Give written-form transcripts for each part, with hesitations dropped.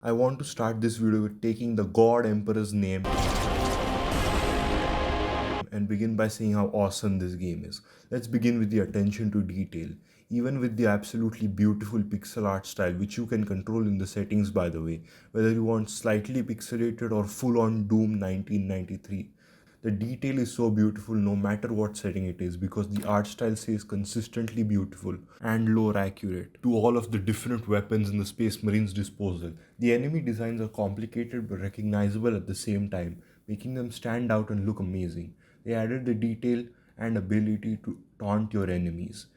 I want to start this video with taking the God Emperor's name and begin by saying how awesome this game is. Let's begin with the attention to detail. Even with the absolutely beautiful pixel art style, which you can control in the settings by the way, whether you want slightly pixelated or full-on Doom 1993. The detail is so beautiful no matter what setting it is because the art style stays consistently beautiful and lore accurate to all of the different weapons in the Space Marines' disposal. The enemy designs are complicated but recognizable at the same time, making them stand out and look amazing. They added the detail and ability to taunt your enemies.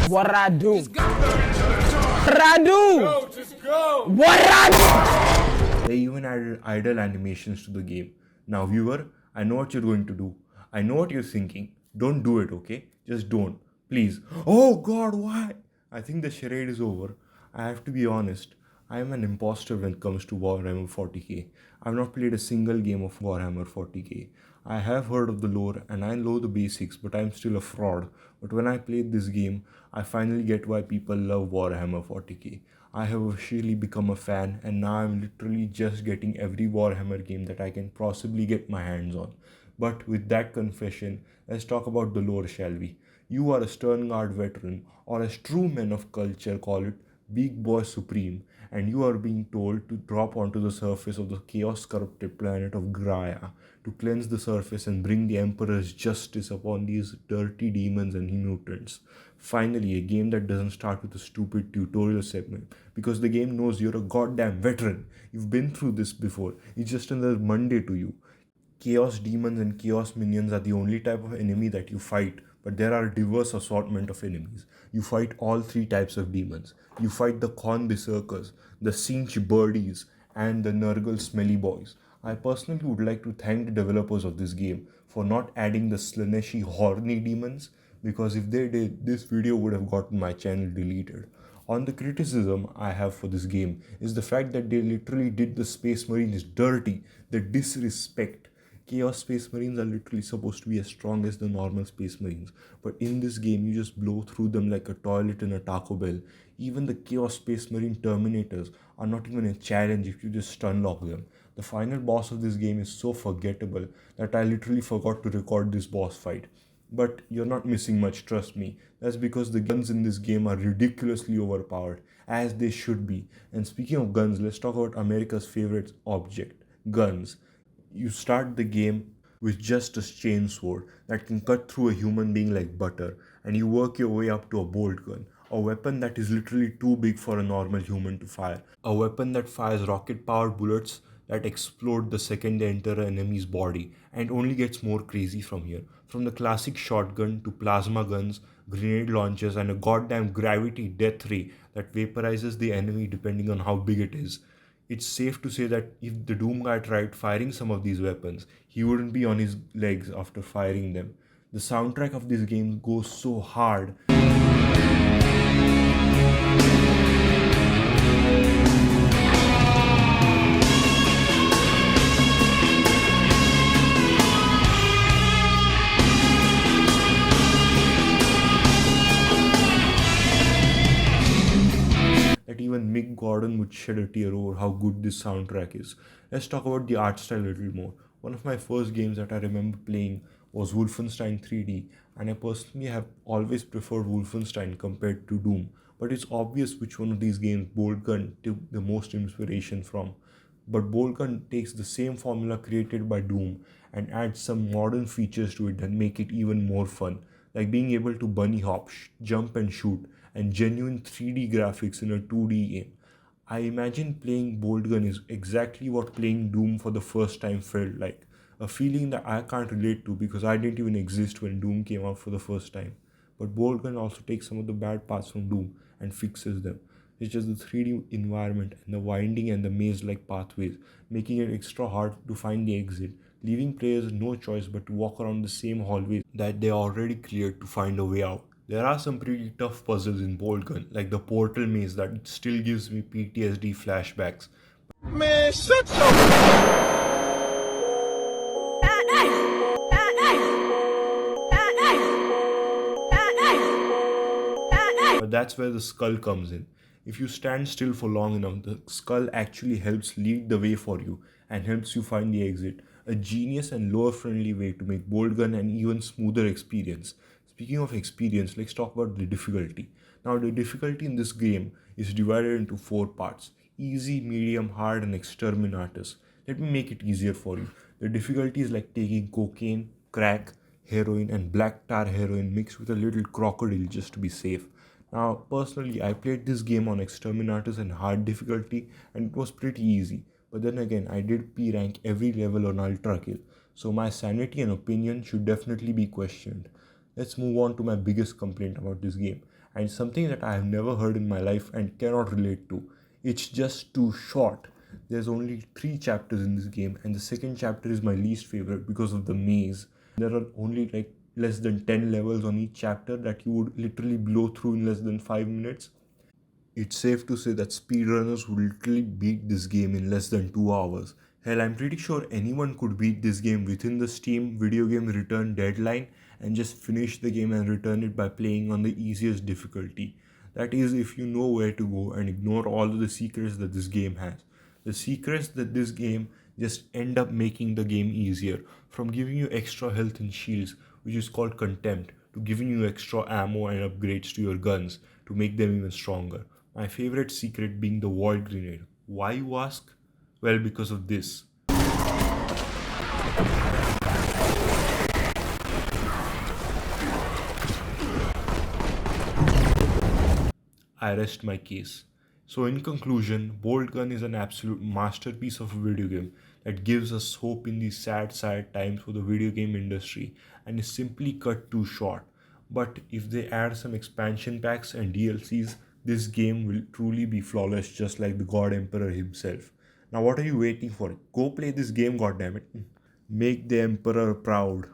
What I do? What I do? Just go! What I do? They even added idle animations to the game. Now viewer, I know what you're going to do. I know what you're thinking. Don't do it, okay? Just don't. Please. Oh god, why? I think the charade is over. I have to be honest. I am an imposter when it comes to Warhammer 40k. I've not played a single game of Warhammer 40k. I have heard of the lore and I know the basics, but I'm still a fraud. But when I played this game, I finally get why people love Warhammer 40k. I have officially become a fan and now I'm literally just getting every Warhammer game that I can possibly get my hands on. But with that confession, let's talk about the lore, shall we? You are a Stern Guard veteran, or as true men of culture call it, Big Boy Supreme, and you are being told to drop onto the surface of the chaos-corrupted planet of Graia to cleanse the surface and bring the Emperor's justice upon these dirty demons and mutants. Finally, a game that doesn't start with a stupid tutorial segment, because the game knows you're a goddamn veteran. You've been through this before. It's just another Monday to you. Chaos demons and chaos minions are the only type of enemy that you fight, but there are a diverse assortment of enemies. You fight all three types of demons. You fight the Khorne Berserkers, the Sinch Birdies, and the Nurgle Smelly Boys. I personally would like to thank the developers of this game for not adding the Slaneshi Horny demons, because if they did, this video would have gotten my channel deleted. On the criticism I have for this game is the fact that they literally did the Space Marines dirty, the disrespect. Chaos Space Marines are literally supposed to be as strong as the normal Space Marines, but in this game you just blow through them like a toilet in a Taco Bell. Even the Chaos Space Marine Terminators are not even a challenge if you just stunlock them. The final boss of this game is so forgettable that I literally forgot to record this boss fight. But you're not missing much, trust me. That's because the guns in this game are ridiculously overpowered, as they should be. And speaking of guns, let's talk about America's favorite object, guns. You start the game with just a chainsword that can cut through a human being like butter, and you work your way up to a bolt gun, a weapon that is literally too big for a normal human to fire, a weapon that fires rocket-powered bullets that explode the second they enter an enemy's body, and only gets more crazy from here. From the classic shotgun to plasma guns, grenade launchers, and a goddamn gravity death ray that vaporizes the enemy depending on how big it is. It's safe to say that if the Doom guy tried firing some of these weapons, he wouldn't be on his legs after firing them. The soundtrack of this game goes so hard. That even Mick Gordon would shed a tear over how good this soundtrack is. Let's talk about the art style a little more. One of my first games that I remember playing was Wolfenstein 3D, and I personally have always preferred Wolfenstein compared to Doom, but it's obvious which one of these games Boltgun took the most inspiration from. But Boltgun takes the same formula created by Doom and adds some modern features to it that make it even more fun, like being able to bunny hop, jump and shoot, and genuine 3D graphics in a 2D game. I imagine playing Boltgun is exactly what playing Doom for the first time felt like, a feeling that I can't relate to because I didn't even exist when Doom came out for the first time. But Boltgun also takes some of the bad parts from Doom and fixes them. It's just the 3D environment and the winding and the maze-like pathways, making it extra hard to find the exit, leaving players no choice but to walk around the same hallways that they already cleared to find a way out. There are some pretty tough puzzles in Boltgun, like the portal maze that still gives me PTSD flashbacks. Man, shut your... But that's where the skull comes in. If you stand still for long enough, the skull actually helps lead the way for you and helps you find the exit. A genius and lore friendly way to make Boltgun an even smoother experience. Speaking of experience, let's talk about the difficulty. Now, the difficulty in this game is divided into 4 parts: easy, medium, hard, and exterminatus. Let me make it easier for you. The difficulty is like taking cocaine, crack, heroin, and black tar heroin mixed with a little crocodile just to be safe. Now, personally, I played this game on exterminatus and hard difficulty, and it was pretty easy. But then again, I did P rank every level on ultra kill, so my sanity and opinion should definitely be questioned. Let's move on to my biggest complaint about this game, and something that I have never heard in my life and cannot relate to. It's just too short. There's only 3 chapters in this game, and the second chapter is my least favorite because of the maze. There are only like less than 10 levels on each chapter that you would literally blow through in less than 5 minutes. It's safe to say that speedrunners would literally beat this game in less than 2 hours. Hell, I'm pretty sure anyone could beat this game within the Steam video game return deadline and just finish the game and return it by playing on the easiest difficulty. That is, if you know where to go and ignore all of the secrets that this game has. The secrets that this game just end up making the game easier, from giving you extra health and shields, which is called contempt, to giving you extra ammo and upgrades to your guns to make them even stronger. My favorite secret being the void grenade. Why, you ask? Well, because of this. I rest my case. So, in conclusion, Boltgun is an absolute masterpiece of a video game that gives us hope in these sad times for the video game industry and is simply cut too short. But if they add some expansion packs and DLCs, this game will truly be flawless, just like the God Emperor himself. Now, what are you waiting for? Go play this game, goddammit. Make the Emperor proud.